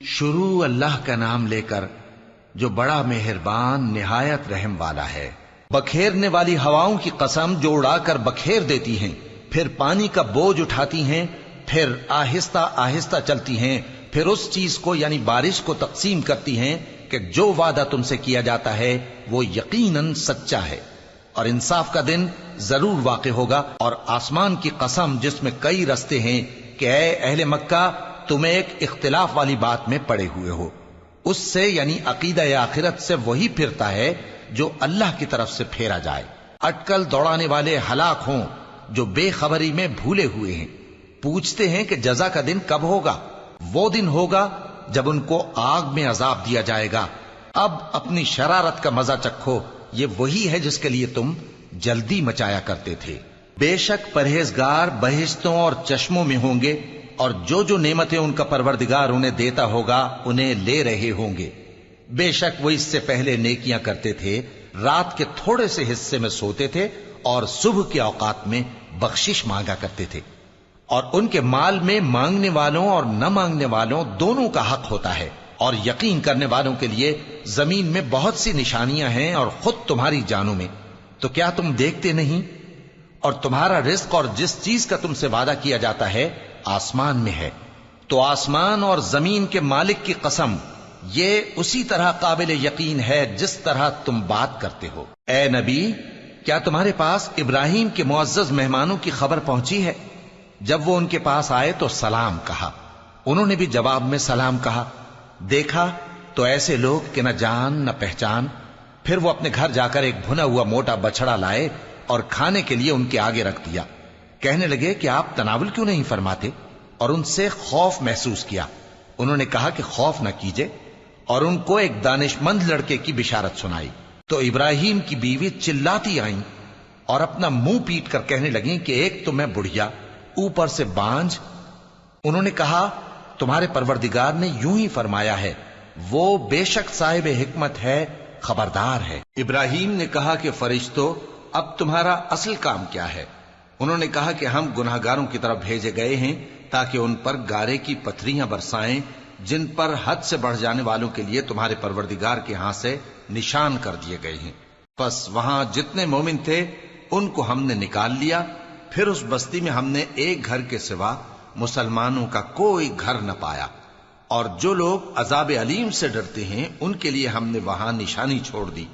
شروع اللہ کا نام لے کر جو بڑا مہربان نہایت رحم والا ہے۔ بکھیرنے والی ہواؤں کی قسم جو اڑا کر بکھیر دیتی ہیں، پھر پانی کا بوجھ اٹھاتی ہیں، پھر آہستہ آہستہ چلتی ہیں، پھر اس چیز کو یعنی بارش کو تقسیم کرتی ہیں کہ جو وعدہ تم سے کیا جاتا ہے وہ یقیناً سچا ہے، اور انصاف کا دن ضرور واقع ہوگا۔ اور آسمان کی قسم جس میں کئی رستے ہیں کہ اے اہل مکہ تم ایک اختلاف والی بات میں پڑے ہوئے ہو، اس سے یعنی عقیدہ آخرت سے وہی پھرتا ہے جو اللہ کی طرف سے پھیرا جائے۔ اٹکل دوڑانے والے ہلاک ہوں جو بے خبری میں بھولے ہوئے ہیں، پوچھتے ہیں کہ جزا کا دن کب ہوگا؟ وہ دن ہوگا جب ان کو آگ میں عذاب دیا جائے گا۔ اب اپنی شرارت کا مزہ چکھو، یہ وہی ہے جس کے لیے تم جلدی مچایا کرتے تھے۔ بے شک پرہیزگار بہشتوں اور چشموں میں ہوں گے، اور جو جو نعمتیں ان کا پروردگار انہیں دیتا ہوگا انہیں لے رہے ہوں گے۔ بے شک وہ اس سے پہلے نیکیاں کرتے تھے، رات کے تھوڑے سے حصے میں سوتے تھے اور صبح کے اوقات میں بخشش مانگا کرتے تھے، اور ان کے مال میں مانگنے والوں اور نہ مانگنے والوں دونوں کا حق ہوتا ہے۔ اور یقین کرنے والوں کے لیے زمین میں بہت سی نشانیاں ہیں اور خود تمہاری جانوں میں، تو کیا تم دیکھتے نہیں؟ اور تمہارا رزق اور جس چیز کا تم سے وعدہ کیا جاتا ہے آسمان میں ہے، تو آسمان اور زمین کے مالک کی قسم یہ اسی طرح قابل یقین ہے جس طرح تم بات کرتے ہو۔ اے نبی، کیا تمہارے پاس ابراہیم کے معزز مہمانوں کی خبر پہنچی ہے؟ جب وہ ان کے پاس آئے تو سلام کہا، انہوں نے بھی جواب میں سلام کہا۔ دیکھا تو ایسے لوگ کہ نہ جان نہ پہچان۔ پھر وہ اپنے گھر جا کر ایک بھنا ہوا موٹا بچڑا لائے اور کھانے کے لیے ان کے آگے رکھ دیا۔ کہنے لگے کہ آپ تناول کیوں نہیں فرماتے؟ اور ان سے خوف محسوس کیا۔ انہوں نے کہا کہ خوف نہ کیجے، اور ان کو ایک دانش مند لڑکے کی بشارت سنائی۔ تو ابراہیم کی بیوی چلاتی آئیں اور اپنا منہ پیٹ کر کہنے لگیں کہ ایک تو میں بڑھیا، اوپر سے بانجھ۔ انہوں نے کہا تمہارے پروردگار نے یوں ہی فرمایا ہے، وہ بے شک صاحب حکمت ہے، خبردار ہے۔ ابراہیم نے کہا کہ فرشتوں، اب تمہارا اصل کام کیا ہے؟ انہوں نے کہا کہ ہم گناہگاروں کی طرف بھیجے گئے ہیں تاکہ ان پر گارے کی پتھریاں برسائیں جن پر حد سے بڑھ جانے والوں کے لیے تمہارے پروردگار کے ہاں سے نشان کر دیے گئے ہیں۔ پس وہاں جتنے مومن تھے ان کو ہم نے نکال لیا، پھر اس بستی میں ہم نے ایک گھر کے سوا مسلمانوں کا کوئی گھر نہ پایا، اور جو لوگ عذاب علیم سے ڈرتے ہیں ان کے لیے ہم نے وہاں نشانی چھوڑ دی۔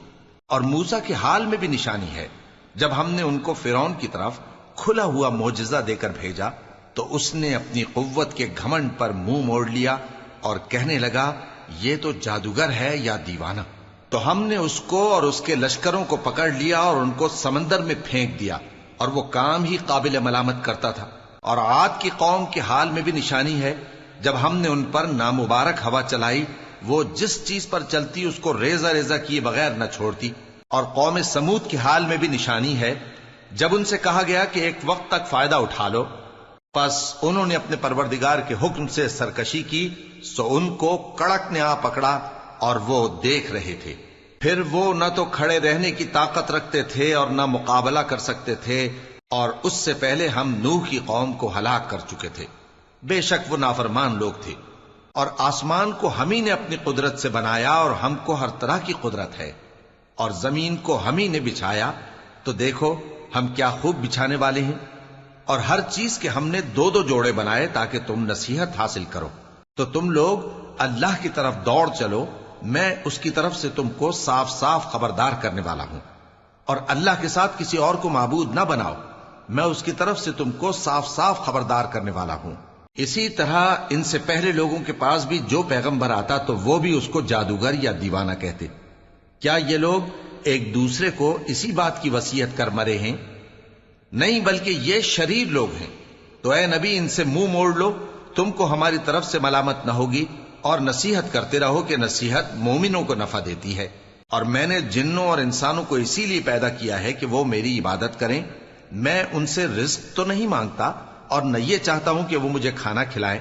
اور موسیٰ کے حال میں بھی نشانی ہے، جب ہم نے ان کو فرعون کی طرف کھلا ہوا معجزہ دے کر بھیجا تو اس نے اپنی قوت کے گھمنڈ پر منہ موڑ لیا اور کہنے لگا یہ تو جادوگر ہے یا دیوانہ۔ تو ہم نے اس کو اور اس کے لشکروں کو پکڑ لیا اور ان کو سمندر میں پھینک دیا، اور وہ کام ہی قابل ملامت کرتا تھا۔ اور عاد کی قوم کے حال میں بھی نشانی ہے، جب ہم نے ان پر نامبارک ہوا چلائی، وہ جس چیز پر چلتی اس کو ریزہ ریزہ کیے بغیر نہ چھوڑتی۔ اور قوم سمود کے حال میں بھی نشانی ہے، جب ان سے کہا گیا کہ ایک وقت تک فائدہ اٹھا لو، پس انہوں نے اپنے پروردگار کے حکم سے سرکشی کی، سو ان کو کڑک نے آ پکڑا اور وہ دیکھ رہے تھے۔ پھر وہ نہ تو کھڑے رہنے کی طاقت رکھتے تھے اور نہ مقابلہ کر سکتے تھے، اور اس سے پہلے ہم نوح کی قوم کو ہلاک کر چکے تھے۔ بے شک وہ نافرمان لوگ تھے۔ اور آسمان کو ہم ہی نے اپنی قدرت سے بنایا، اور ہم کو ہر طرح کی قدرت ہے، اور زمین کو ہم ہی نے بچھایا، تو دیکھو ہم کیا خوب بچھانے والے ہیں۔ اور ہر چیز کے ہم نے دو دو جوڑے بنائے تاکہ تم نصیحت حاصل کرو۔ تو تم لوگ اللہ کی طرف دوڑ چلو، میں اس کی طرف سے تم کو صاف صاف خبردار کرنے والا ہوں۔ اور اللہ کے ساتھ کسی اور کو معبود نہ بناؤ، میں اس کی طرف سے تم کو صاف صاف خبردار کرنے والا ہوں۔ اسی طرح ان سے پہلے لوگوں کے پاس بھی جو پیغمبر آتا تو وہ بھی اس کو جادوگر یا دیوانہ کہتے۔ کیا یہ لوگ ایک دوسرے کو اسی بات کی وصیت کر مرے ہیں؟ نہیں، بلکہ یہ شریر لوگ ہیں۔ تو اے نبی ان سے منہ موڑ لو، تم کو ہماری طرف سے ملامت نہ ہوگی، اور نصیحت کرتے رہو کہ نصیحت مومنوں کو نفع دیتی ہے۔ اور میں نے جنوں اور انسانوں کو اسی لیے پیدا کیا ہے کہ وہ میری عبادت کریں۔ میں ان سے رزق تو نہیں مانگتا، اور نہ یہ چاہتا ہوں کہ وہ مجھے کھانا کھلائیں۔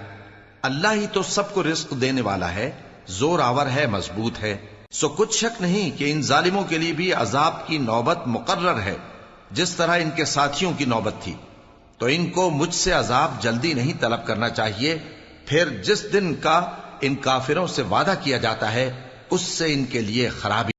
اللہ ہی تو سب کو رزق دینے والا ہے، زور آور ہے، مضبوط ہے۔ سو کچھ شک نہیں کہ ان ظالموں کے لیے بھی عذاب کی نوبت مقرر ہے، جس طرح ان کے ساتھیوں کی نوبت تھی۔ تو ان کو مجھ سے عذاب جلدی نہیں طلب کرنا چاہیے، پھر جس دن کا ان کافروں سے وعدہ کیا جاتا ہے اس سے ان کے لیے خرابی